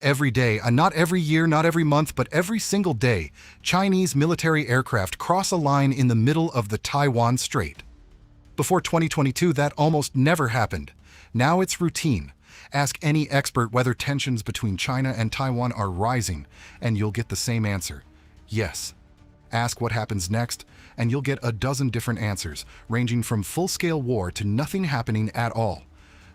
Every day, not every year, not every month, but every single day, Chinese military aircraft cross a line in the middle of the Taiwan Strait. Before 2022, that almost never happened. Now it's routine. Ask any expert whether tensions between China and Taiwan are rising, and you'll get the same answer: yes. Ask what happens next, and you'll get a dozen different answers, ranging from full-scale war to nothing happening at all.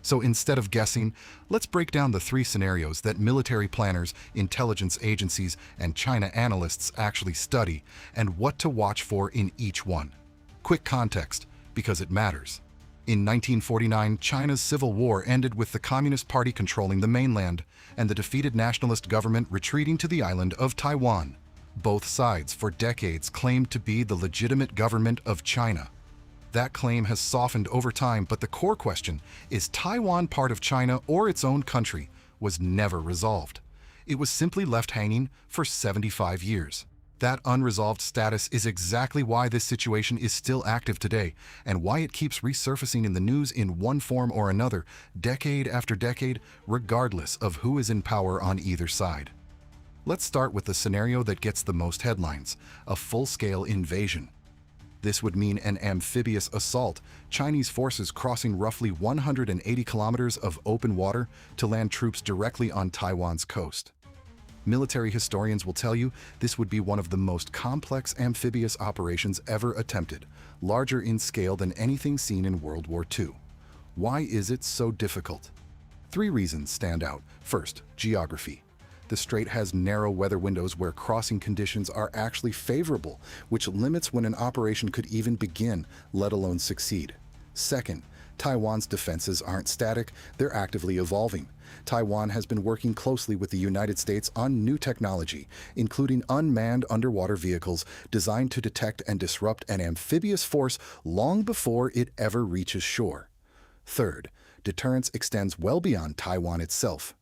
So instead of guessing, let's break down the three scenarios that military planners, intelligence agencies, and China analysts actually study, and what to watch for in each one. Quick context, because it matters. In 1949, China's civil war ended with the Communist Party controlling the mainland, and the defeated nationalist government retreating to the island of Taiwan. Both sides, for decades, claimed to be the legitimate government of China. That claim has softened over time, but the core question, is Taiwan part of China or its own country, was never resolved. It was simply left hanging for 75 years. That unresolved status is exactly why this situation is still active today, and why it keeps resurfacing in the news in one form or another, decade after decade, regardless of who is in power on either side. Let's start with the scenario that gets the most headlines: a full-scale invasion. This would mean an amphibious assault, Chinese forces crossing roughly 180 kilometers of open water to land troops directly on Taiwan's coast. Military historians will tell you this would be one of the most complex amphibious operations ever attempted, larger in scale than anything seen in World War II. Why is it so difficult? Three reasons stand out. First, geography. The strait has narrow weather windows where crossing conditions are actually favorable, which limits when an operation could even begin, let alone succeed. Second, Taiwan's defenses aren't static, they're actively evolving. Taiwan has been working closely with the United States on new technology, including unmanned underwater vehicles designed to detect and disrupt an amphibious force long before it ever reaches shore. Third, deterrence extends well beyond Taiwan itself.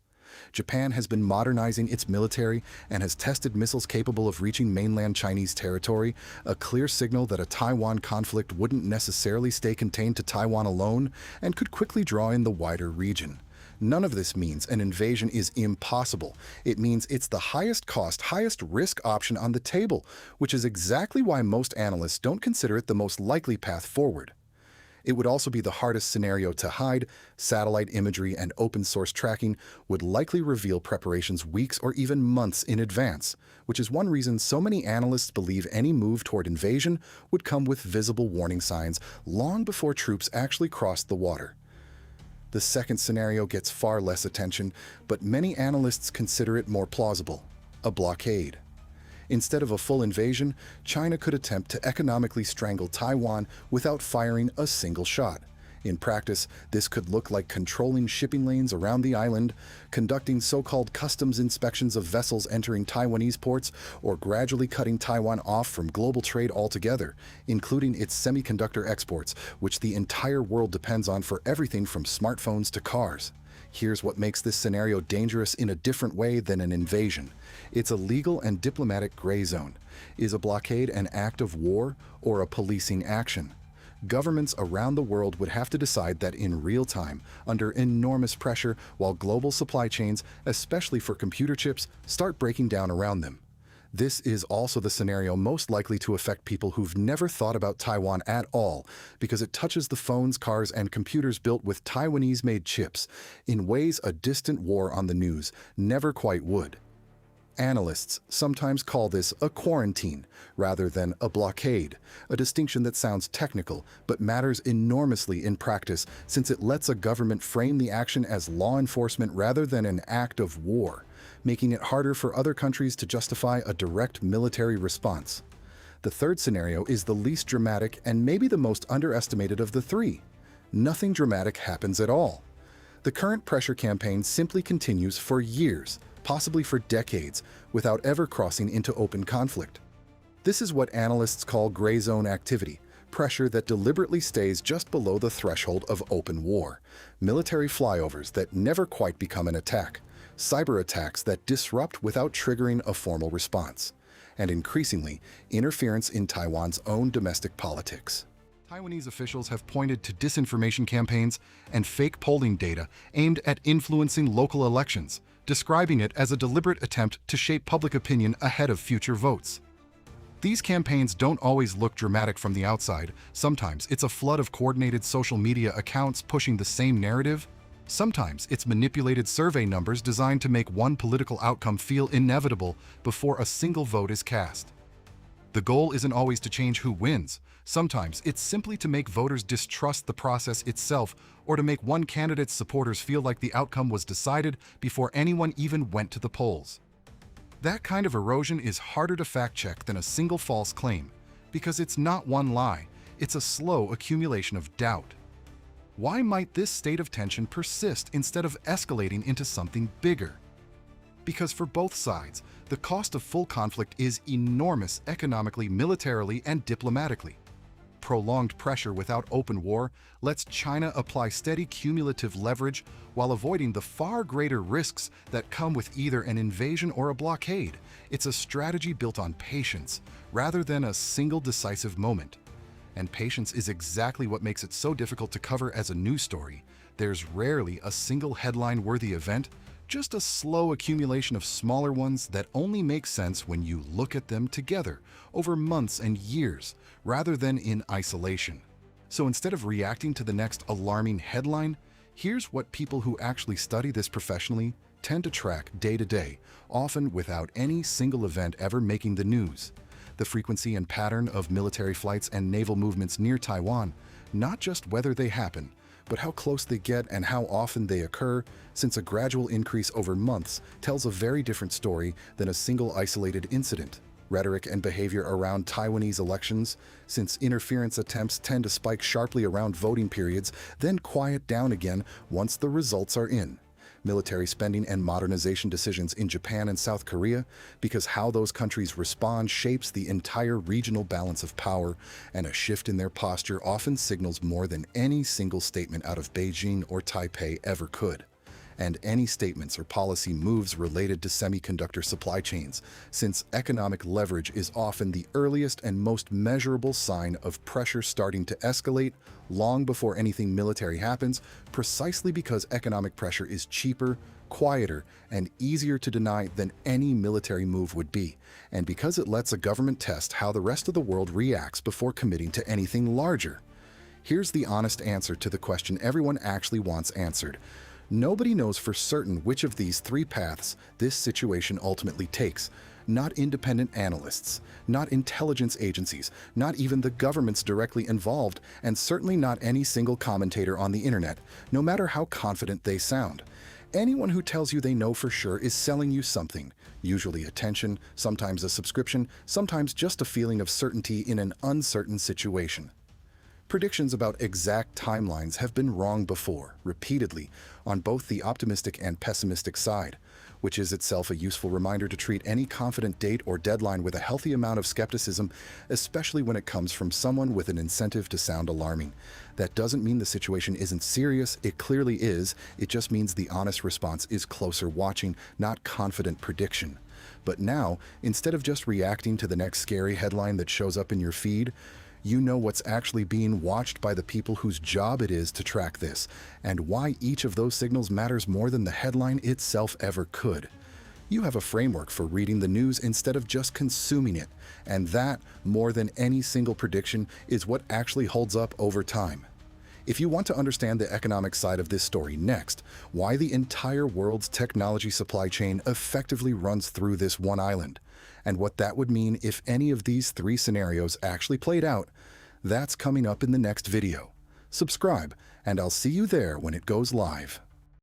Japan has been modernizing its military and has tested missiles capable of reaching mainland Chinese territory, a clear signal that a Taiwan conflict wouldn't necessarily stay contained to Taiwan alone and could quickly draw in the wider region. None of this means an invasion is impossible. It means it's the highest cost, highest risk option on the table, which is exactly why most analysts don't consider it the most likely path forward. It would also be the hardest scenario to hide. Satellite imagery and open-source tracking would likely reveal preparations weeks or even months in advance, which is one reason so many analysts believe any move toward invasion would come with visible warning signs long before troops actually crossed the water. The second scenario gets far less attention, but many analysts consider it more plausible: a blockade. Instead of a full invasion, China could attempt to economically strangle Taiwan without firing a single shot. In practice, this could look like controlling shipping lanes around the island, conducting so-called customs inspections of vessels entering Taiwanese ports, or gradually cutting Taiwan off from global trade altogether, including its semiconductor exports, which the entire world depends on for everything from smartphones to cars. Here's what makes this scenario dangerous in a different way than an invasion. It's a legal and diplomatic gray zone. Is a blockade an act of war or a policing action? Governments around the world would have to decide that in real time, under enormous pressure, while global supply chains, especially for computer chips, start breaking down around them. This is also the scenario most likely to affect people who've never thought about Taiwan at all, because it touches the phones, cars, and computers built with Taiwanese-made chips, in ways a distant war on the news never quite would. Analysts sometimes call this a quarantine rather than a blockade, a distinction that sounds technical but matters enormously in practice, since it lets a government frame the action as law enforcement rather than an act of war, making it harder for other countries to justify a direct military response. The third scenario is the least dramatic and maybe the most underestimated of the three. Nothing dramatic happens at all. The current pressure campaign simply continues for years, possibly for decades, without ever crossing into open conflict. This is what analysts call gray zone activity, pressure that deliberately stays just below the threshold of open war, military flyovers that never quite become an attack, cyber attacks that disrupt without triggering a formal response, and increasingly, interference in Taiwan's own domestic politics. Taiwanese officials have pointed to disinformation campaigns and fake polling data aimed at influencing local elections, describing it as a deliberate attempt to shape public opinion ahead of future votes. These campaigns don't always look dramatic from the outside. Sometimes it's a flood of coordinated social media accounts pushing the same narrative. Sometimes it's manipulated survey numbers designed to make one political outcome feel inevitable before a single vote is cast. The goal isn't always to change who wins. Sometimes it's simply to make voters distrust the process itself or to make one candidate's supporters feel like the outcome was decided before anyone even went to the polls. That kind of erosion is harder to fact-check than a single false claim, because it's not one lie, it's a slow accumulation of doubt. Why might this state of tension persist instead of escalating into something bigger? Because for both sides, the cost of full conflict is enormous economically, militarily, and diplomatically. Prolonged pressure without open war lets China apply steady cumulative leverage while avoiding the far greater risks that come with either an invasion or a blockade. It's a strategy built on patience rather than a single decisive moment. And patience is exactly what makes it so difficult to cover as a news story. There's rarely a single headline-worthy event, just a slow accumulation of smaller ones that only make sense when you look at them together over months and years, rather than in isolation. So instead of reacting to the next alarming headline, here's what people who actually study this professionally tend to track day to day, often without any single event ever making the news. The frequency and pattern of military flights and naval movements near Taiwan, not just whether they happen, but how close they get and how often they occur, since a gradual increase over months tells a very different story than a single isolated incident. Rhetoric and behavior around Taiwanese elections, since interference attempts tend to spike sharply around voting periods, then quiet down again once the results are in. Military spending and modernization decisions in Japan and South Korea, because how those countries respond shapes the entire regional balance of power, and a shift in their posture often signals more than any single statement out of Beijing or Taipei ever could. And any statements or policy moves related to semiconductor supply chains, since economic leverage is often the earliest and most measurable sign of pressure starting to escalate long before anything military happens, precisely because economic pressure is cheaper, quieter, and easier to deny than any military move would be, and because it lets a government test how the rest of the world reacts before committing to anything larger. Here's the honest answer to the question everyone actually wants answered. Nobody knows for certain which of these three paths this situation ultimately takes. Not independent analysts, not intelligence agencies, not even the governments directly involved, and certainly not any single commentator on the internet, no matter how confident they sound. Anyone who tells you they know for sure is selling you something, usually attention, sometimes a subscription, sometimes just a feeling of certainty in an uncertain situation. Predictions about exact timelines have been wrong before, repeatedly, on both the optimistic and pessimistic side, which is itself a useful reminder to treat any confident date or deadline with a healthy amount of skepticism, especially when it comes from someone with an incentive to sound alarming. That doesn't mean the situation isn't serious, it clearly is, it just means the honest response is closer watching, not confident prediction. But now, instead of just reacting to the next scary headline that shows up in your feed, you know what's actually being watched by the people whose job it is to track this, and why each of those signals matters more than the headline itself ever could. You have a framework for reading the news instead of just consuming it, and that, more than any single prediction, is what actually holds up over time. If you want to understand the economic side of this story next, why the entire world's technology supply chain effectively runs through this one island, and what that would mean if any of these three scenarios actually played out, that's coming up in the next video. Subscribe, and I'll see you there when it goes live.